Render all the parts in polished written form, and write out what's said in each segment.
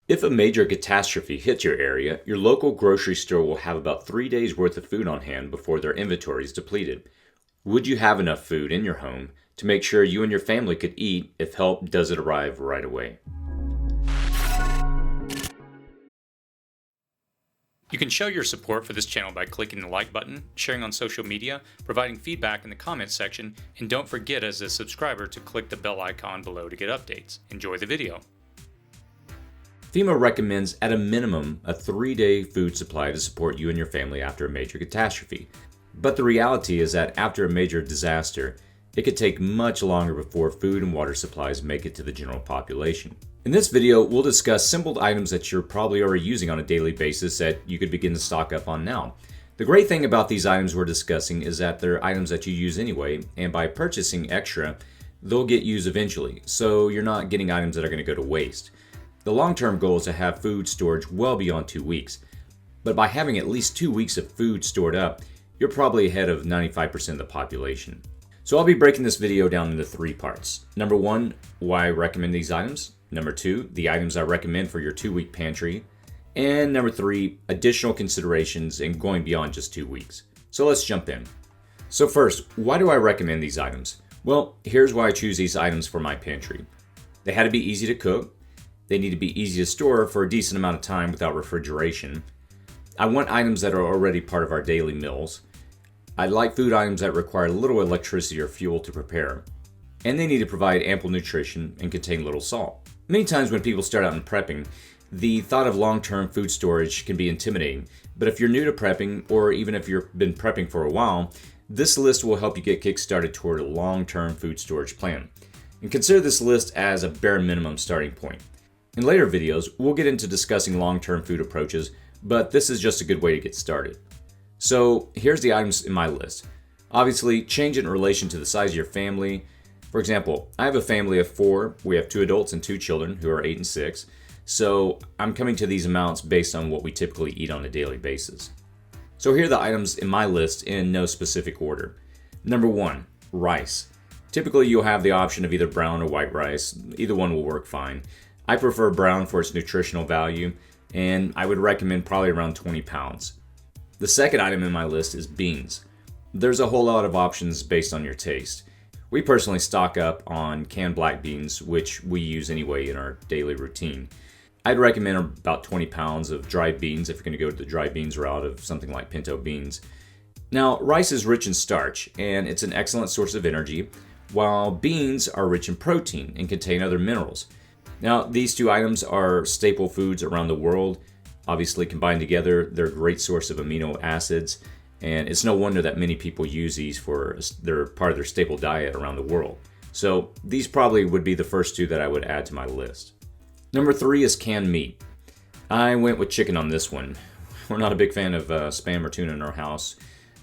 If a major catastrophe hits your area, your local grocery store will have about 3 days worth of food on hand before their inventory is depleted. Would you have enough food in your home to make sure you and your family could eat if help doesn't arrive right away? You can show your support for this channel by clicking the like button, sharing on social media, providing feedback in the comments section, and don't forget as a subscriber to click the bell icon below to get updates. Enjoy the video. FEMA recommends at a minimum a 3-day food supply to support you and your family after a major catastrophe. But the reality is that after a major disaster, it could take much longer before food and water supplies make it to the general population. In this video, we'll discuss simple items that you're probably already using on a daily basis that you could begin to stock up on now. The great thing about these items we're discussing is that they're items that you use anyway, and by purchasing extra, they'll get used eventually, so you're not getting items that are going to go to waste. The long-term goal is to have food storage well beyond 2 weeks, but by having at least 2 weeks of food stored up, you're probably ahead of 95% of the population. So I'll be breaking this video down into 3 parts. Number 1, why I recommend these items. Number 2, the items I recommend for your 2-week pantry. And number 3, additional considerations and going beyond just 2 weeks. So let's jump in. So first, why do I recommend these items? Well, here's why I choose these items for my pantry. They had to be easy to cook. They need to be easy to store for a decent amount of time without refrigeration. I want items that are already part of our daily meals. I like food items that require little electricity or fuel to prepare. And they need to provide ample nutrition and contain little salt. Many times when people start out in prepping, the thought of long-term food storage can be intimidating. But if you're new to prepping, or even if you've been prepping for a while, this list will help you get kick-started toward a long-term food storage plan. And consider this list as a bare minimum starting point. In later videos, we'll get into discussing long-term food approaches, but this is just a good way to get started. So here's the items in my list. Obviously, change it in relation to the size of your family. For example, I have a family of 4. We have 2 adults and 2 children who are 8 and 6. So I'm coming to these amounts based on what we typically eat on a daily basis. So here are the items in my list in no specific order. Number 1, rice. Typically you'll have the option of either brown or white rice. Either one will work fine. I prefer brown for its nutritional value, and I would recommend probably around 20 pounds. The second item in my list is beans. There's a whole lot of options based on your taste. We personally stock up on canned black beans, which we use anyway in our daily routine. I'd recommend about 20 pounds of dried beans if you're going to go to the dried beans route of something like pinto beans. Now, rice is rich in starch, and it's an excellent source of energy, while beans are rich in protein and contain other minerals. Now, these 2 items are staple foods around the world. Obviously, combined together, they're a great source of amino acids. And it's no wonder that many people use these for their part of their staple diet around the world. So these probably would be the first 2 that I would add to my list. Number 3 is canned meat. I went with chicken on this one. We're not a big fan of Spam or tuna in our house.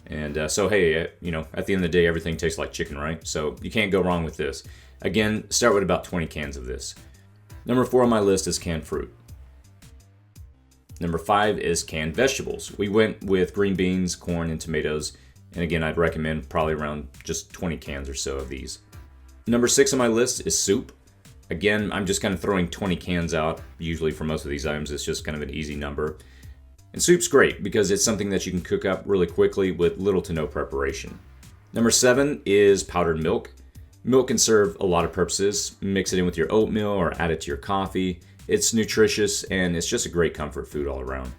And so hey, at the end of the day, everything tastes like chicken, right? So you can't go wrong with this. Again, start with about 20 cans of this. Number 4 on my list is canned fruit. Number 5 is canned vegetables. We went with green beans, corn, and tomatoes. And again, I'd recommend probably around just 20 cans or so of these. Number 6 on my list is soup. Again, I'm just kind of throwing 20 cans out. Usually for most of these items, it's just kind of an easy number. And soup's great because it's something that you can cook up really quickly with little to no preparation. Number 7 is powdered milk. Milk can serve a lot of purposes. Mix it in with your oatmeal or add it to your coffee. It's nutritious and it's just a great comfort food all around.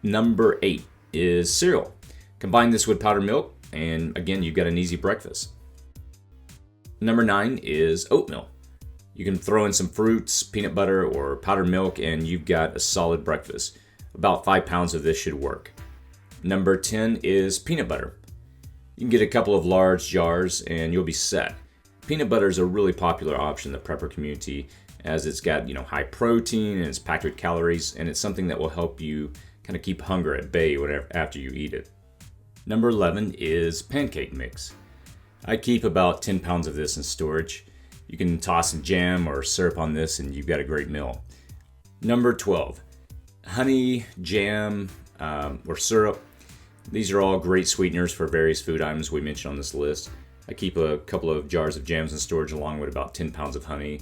Number 8 is cereal. Combine this with powdered milk and again, you've got an easy breakfast. Number 9 is oatmeal. You can throw in some fruits, peanut butter, or powdered milk and you've got a solid breakfast. About 5 pounds of this should work. Number 10 is peanut butter. You can get a couple of large jars and you'll be set. Peanut butter is a really popular option in the prepper community as it's got, high protein and it's packed with calories, and it's something that will help you kind of keep hunger at bay after you eat it. Number 11 is pancake mix. I keep about 10 pounds of this in storage. You can toss some jam or syrup on this and you've got a great meal. Number 12, honey, jam, or syrup. These are all great sweeteners for various food items we mentioned on this list. I keep a couple of jars of jams in storage along with about 10 pounds of honey.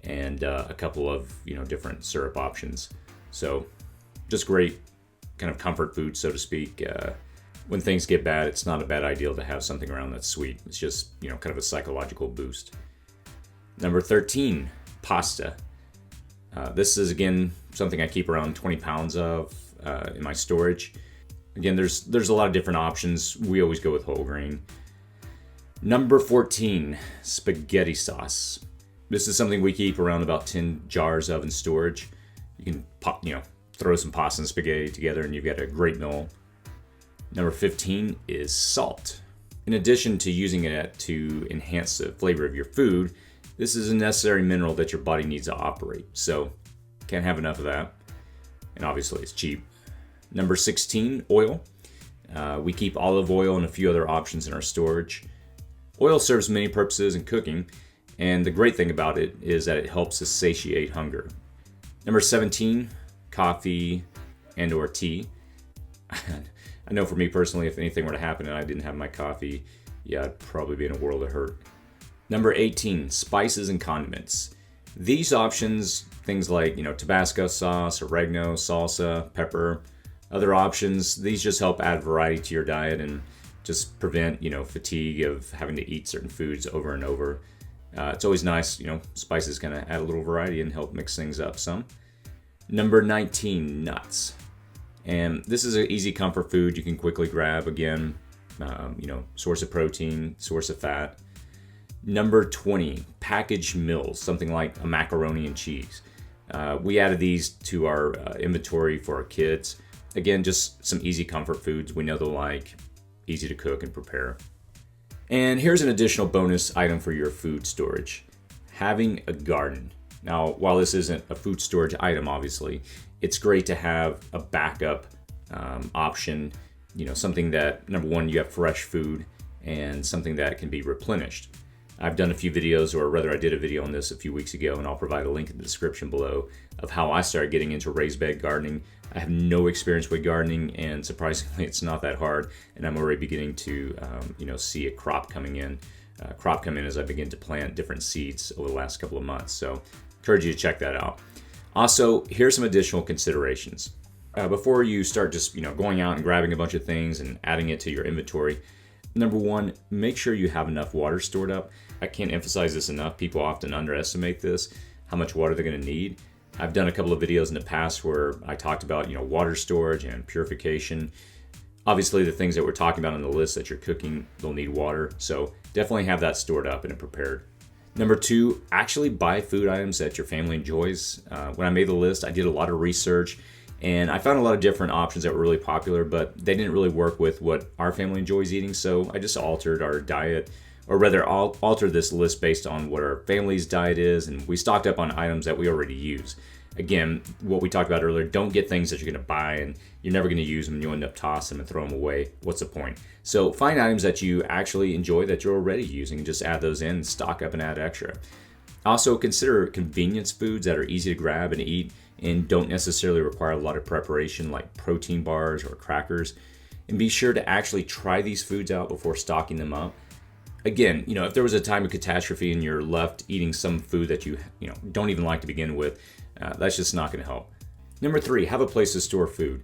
and a couple of different syrup options. So just great kind of comfort food, so to speak. When things get bad, it's not a bad idea to have something around that's sweet. It's just kind of a psychological boost. Number 13, pasta. This is again something I keep around 20 pounds of in my storage. Again, there's a lot of different options. We always go with whole grain. Number 14, spaghetti sauce. This is something we keep around about 10 jars of in storage. You can throw some pasta and spaghetti together and you've got a great meal. Number 15 is salt. In addition to using it to enhance the flavor of your food, this is a necessary mineral that your body needs to operate. So can't have enough of that. And obviously it's cheap. Number 16, oil. We keep olive oil and a few other options in our storage. Oil serves many purposes in cooking, and the great thing about it is that it helps us satiate hunger. Number 17, coffee and or tea. I know for me personally, if anything were to happen and I didn't have my coffee, I'd probably be in a world of hurt. Number 18, spices and condiments. These options, things like Tabasco sauce, oregano, salsa, pepper, other options, these just help add variety to your diet and just prevent fatigue of having to eat certain foods over and over. It's always nice, spices kind of add a little variety and help mix things up some. Number 19, nuts. And this is an easy comfort food you can quickly grab. Again, source of protein, source of fat. Number 20, packaged meals, something like a macaroni and cheese. We added these to our inventory for our kids. Again, just some easy comfort foods we know they'll like, easy to cook and prepare. And here's an additional bonus item for your food storage: having a garden. Now, while this isn't a food storage item, obviously, it's great to have a backup option, something that, number one, you have fresh food and something that can be replenished. I've done a few videos, or rather I did a video on this a few weeks ago, and I'll provide a link in the description below of how I started getting into raised bed gardening. I have no experience with gardening, and surprisingly it's not that hard, and I'm already beginning to see a crop come in as I begin to plant different seeds over the last couple of months. So encourage you to check that out. Also, here's some additional considerations. Before you start just going out and grabbing a bunch of things and adding it to your inventory, number one, make sure you have enough water stored up. I can't emphasize this enough. People often underestimate this, how much water they're going to need. I've done a couple of videos in the past where I talked about water storage and purification. Obviously, the things that we're talking about on the list that you're cooking, they'll need water. So definitely have that stored up and prepared. Number two, actually buy food items that your family enjoys. When I made the list, I did a lot of research and I found a lot of different options that were really popular, but they didn't really work with what our family enjoys eating. So I just altered our diet, or rather I'll alter this list based on what our family's diet is, and we stocked up on items that we already use. Again, what we talked about earlier, don't get things that you're going to buy and you're never going to use them and you'll end up tossing them and throw them away. What's the point? So find items that you actually enjoy that you're already using and just add those in and stock up and add extra. Also, consider convenience foods that are easy to grab and eat and don't necessarily require a lot of preparation, like protein bars or crackers. And be sure to actually try these foods out before stocking them up. Again, if there was a time of catastrophe and you're left eating some food that you don't even like to begin with, that's just not going to help. Number three, have a place to store food.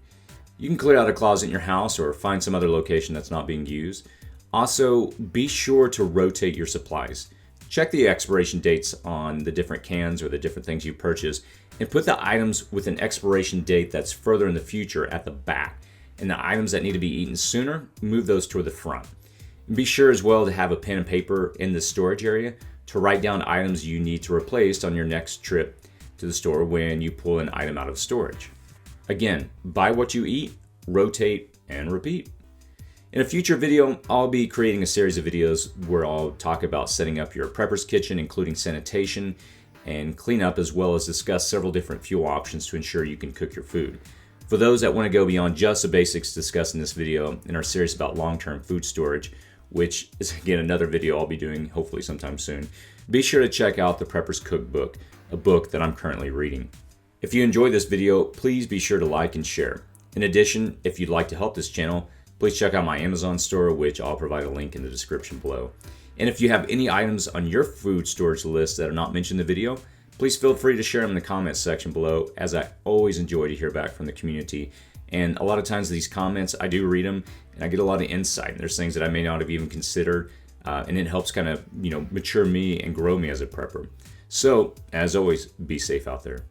You can clear out a closet in your house or find some other location that's not being used. Also, be sure to rotate your supplies. Check the expiration dates on the different cans or the different things you purchase, and put the items with an expiration date that's further in the future at the back. And the items that need to be eaten sooner, move those toward the front. And be sure as well to have a pen and paper in the storage area to write down items you need to replace on your next trip to the store when you pull an item out of storage. Again, buy what you eat, rotate, and repeat. In a future video, I'll be creating a series of videos where I'll talk about setting up your prepper's kitchen, including sanitation and cleanup, as well as discuss several different fuel options to ensure you can cook your food. For those that want to go beyond just the basics discussed in this video in our series about long-term food storage, which is again another video I'll be doing hopefully sometime soon, be sure to check out the Prepper's Cookbook, a book that I'm currently reading. If you enjoyed this video, please be sure to like and share. In addition, if you'd like to help this channel, please check out my Amazon store, which I'll provide a link in the description below. And if you have any items on your food storage list that are not mentioned in the video, please feel free to share them in the comments section below, as I always enjoy to hear back from the community. And a lot of times these comments, I do read them and I get a lot of insight. There's things that I may not have even considered, and it helps kind of, mature me and grow me as a prepper. So, as always, be safe out there.